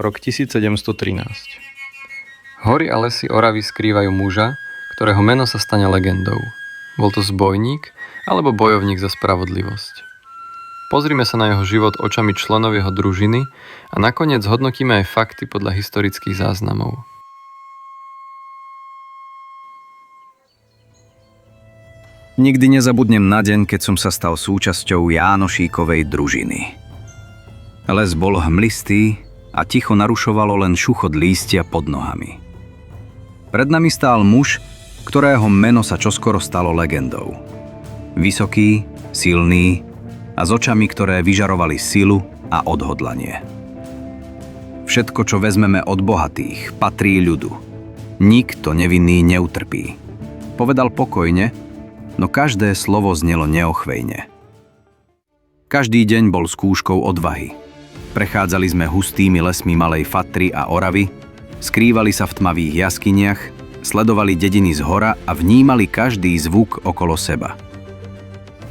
Rok 1713. Hory a lesy Oravy skrývajú muža, ktorého meno sa stane legendou. Bol to zbojník alebo bojovník za spravodlivosť. Pozrime sa na jeho život očami členov jeho družiny a nakoniec hodnotíme aj fakty podľa historických záznamov. Nikdy nezabudnem na deň, keď som sa stal súčasťou Jánošíkovej družiny. Les bol hmlistý a ticho narušovalo len šuchot lístia pod nohami. Pred nami stál muž, ktorého meno sa čoskoro stalo legendou. Vysoký, silný a s očami, ktoré vyžarovali silu a odhodlanie. Všetko, čo vezmeme od bohatých, patrí ľudu. Nikto nevinný neutrpí. Povedal pokojne, no každé slovo znelo neochvejne. Každý deň bol skúškou odvahy. Prechádzali sme hustými lesmi Malej Fatry a Oravy, skrývali sa v tmavých jaskyniach, sledovali dediny zhora a vnímali každý zvuk okolo seba.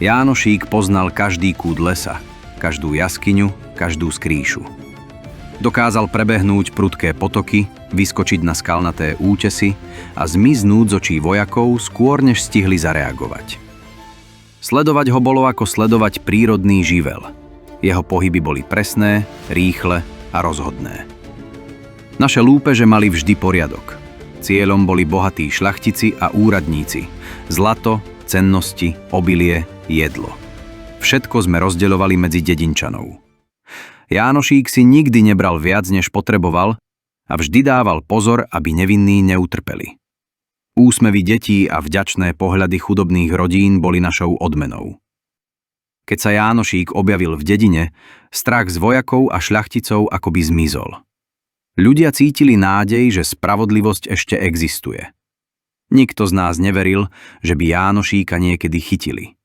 Jánošík poznal každý kút lesa, každú jaskyňu, každú skrýšu. Dokázal prebehnúť prudké potoky, vyskočiť na skalnaté útesy a zmiznúť z očí vojakov skôr, než stihli zareagovať. Sledovať ho bolo ako sledovať prírodný živel. Jeho pohyby boli presné, rýchle a rozhodné. Naše lúpeže mali vždy poriadok. Cieľom boli bohatí šľachtici a úradníci, zlato, cennosti, obilie, jedlo. Všetko sme rozdeľovali medzi dedinčanov. Jánošík si nikdy nebral viac, než potreboval a vždy dával pozor, aby nevinní neutrpeli. Úsmevy detí a vďačné pohľady chudobných rodín boli našou odmenou. Keď sa Jánošík objavil v dedine, strach z vojakov a šľachticov akoby zmizol. Ľudia cítili nádej, že spravodlivosť ešte existuje. Nikto z nás neveril, že by Jánošíka niekedy chytili.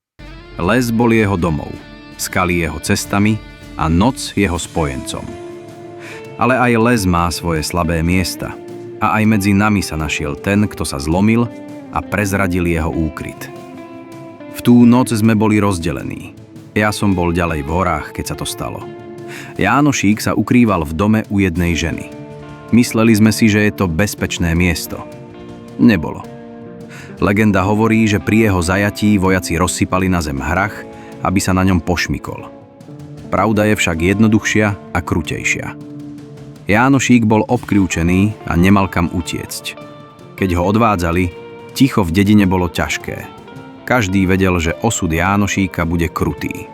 Les bol jeho domov, skaly jeho cestami a noc jeho spojencom. Ale aj les má svoje slabé miesta a aj medzi nami sa našiel ten, kto sa zlomil a prezradil jeho úkryt. V tú noc sme boli rozdelení. Ja som bol ďalej v horách, keď sa to stalo. Jánošík sa ukrýval v dome u jednej ženy. Mysleli sme si, že je to bezpečné miesto. Nebolo. Legenda hovorí, že pri jeho zajatí vojaci rozsypali na zem hrach, aby sa na ňom pošmykol. Pravda je však jednoduchšia a krutejšia. Jánošík bol obkľúčený a nemal kam utiecť. Keď ho odvádzali, ticho v dedine bolo ťažké. Každý vedel, že osud Jánošíka bude krutý.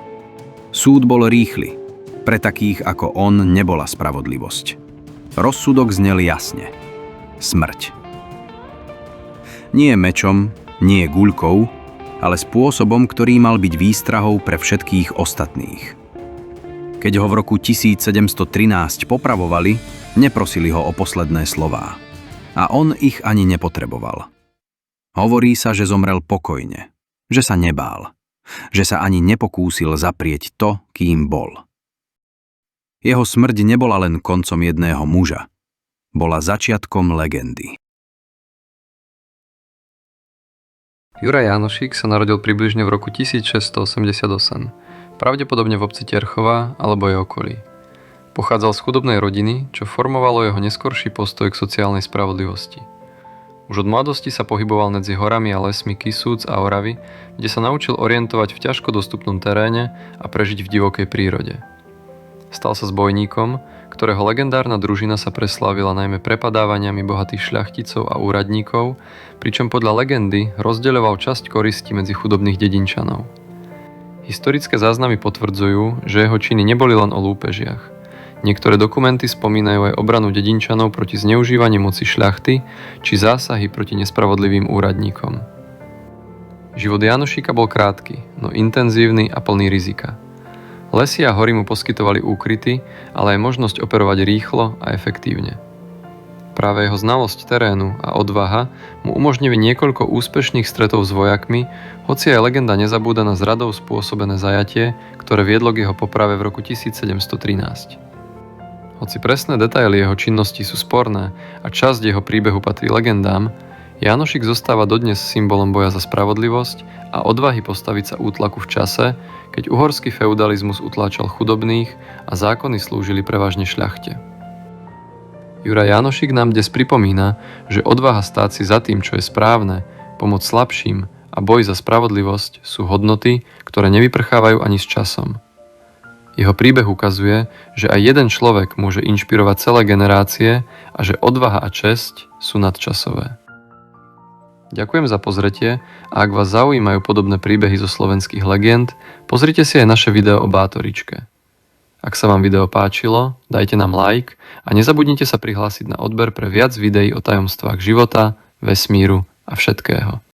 Súd bol rýchly. Pre takých ako on nebola spravodlivosť. Rozsudok znel jasne. Smrť. Nie mečom, nie guľkou, ale spôsobom, ktorý mal byť výstrahou pre všetkých ostatných. Keď ho v roku 1713 popravovali, neprosili ho o posledné slová. A on ich ani nepotreboval. Hovorí sa, že zomrel pokojne. Že sa nebál, že sa ani nepokúsil zaprieť to, kým bol. Jeho smrť nebola len koncom jedného muža, bola začiatkom legendy. Juraj Jánošík sa narodil približne v roku 1688, pravdepodobne v obci Terchová alebo jej okolí. Pochádzal z chudobnej rodiny, čo formovalo jeho neskorší postoj k sociálnej spravodlivosti. Už od mladosti sa pohyboval medzi horami a lesmi Kisúc a Oravy, kde sa naučil orientovať v ťažko dostupnom teréne a prežiť v divokej prírode. Stal sa zbojníkom, ktorého legendárna družina sa preslávila najmä prepadávaniami bohatých šľachticov a úradníkov, pričom podľa legendy rozdeľoval časť koristi medzi chudobných dedinčanov. Historické záznamy potvrdzujú, že jeho činy neboli len o lúpežiach. Niektoré dokumenty spomínajú aj obranu dedinčanov proti zneužívaniu moci šľachty či zásahy proti nespravodlivým úradníkom. Život Jánošíka bol krátky, no intenzívny a plný rizika. Lesy a hory mu poskytovali úkryty, ale aj možnosť operovať rýchlo a efektívne. Práve jeho znalosť terénu a odvaha mu umožnili niekoľko úspešných stretov s vojakmi, hoci aj legenda nezabúda na zradou spôsobené zajatie, ktoré viedlo k jeho poprave v roku 1713. Hoci presné detaily jeho činnosti sú sporné a časť jeho príbehu patrí legendám, Jánošík zostáva dodnes symbolom boja za spravodlivosť a odvahy postaviť sa útlaku v čase, keď uhorský feudalizmus utláčal chudobných a zákony slúžili prevažne šľachte. Juraj Jánošík nám dnes pripomína, že odvaha stáť si za tým, čo je správne, pomoc slabším a boj za spravodlivosť sú hodnoty, ktoré nevyprchávajú ani s časom. Jeho príbeh ukazuje, že aj jeden človek môže inšpirovať celé generácie a že odvaha a česť sú nadčasové. Ďakujem za pozretie a ak vás zaujímajú podobné príbehy zo slovenských legend, pozrite si aj naše video o Bátoričke. Ak sa vám video páčilo, dajte nám like a nezabudnite sa prihlásiť na odber pre viac videí o tajomstvách života, vesmíru a všetkého.